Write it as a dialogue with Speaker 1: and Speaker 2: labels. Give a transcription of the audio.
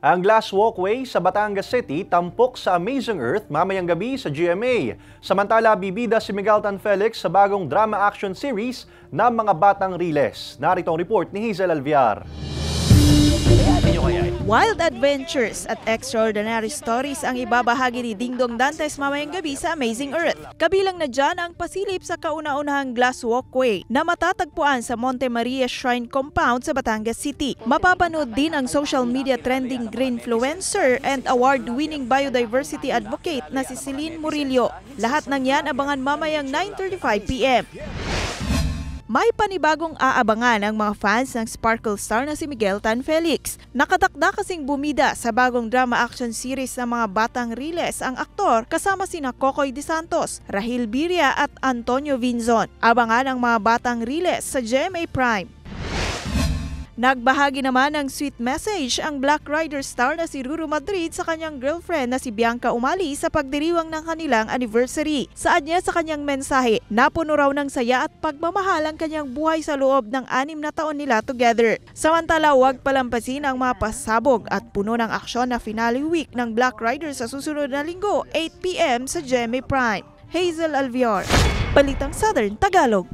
Speaker 1: Ang glass walkway sa Batangas City tampok sa Amazing Earth mamayang gabi sa GMA. Samantala, bibida si Miguel Tan Felix sa bagong drama action series na Mga Batang Riles. Narito ang report ni Hazel Alviar.
Speaker 2: Wild adventures at extraordinary stories ang ibabahagi ni Dingdong Dantes mamayang gabi sa Amazing Earth. Kabilang na dyan ang pasilip sa kauna-unahang glass walkway na matatagpuan sa Monte Maria Shrine Compound sa Batangas City. Mapapanood din ang social media trending greenfluencer and award-winning biodiversity advocate na si Celine Murillo. Lahat ng yan abangan mamayang 9:35 p.m. May panibagong aabangan ang mga fans ng Sparkle star na si Miguel Tan Felix. Nakatakda kasing bumida sa bagong drama action series ng Mga Batang Riles ang aktor kasama sina Kokoy De Santos, Rahil Birria at Antonio Vinzon. Abangan ang Mga Batang Riles sa GMA Prime. Nagbahagi naman ng sweet message ang Black Rider star na si Ruru Madrid sa kanyang girlfriend na si Bianca Umali sa pagdiriwang ng kanilang anniversary. Saad niya sa kanyang mensahe, napuno raw ng saya at pagmamahal ang kanyang buhay sa loob ng 6 na taon nila together. Samantala, huwag palampasin ang mga pasabog at puno ng aksyon na finale week ng Black Rider sa susunod na linggo, 8 p.m. sa GMA Prime. Hazel Alviar, Balitang Southern Tagalog.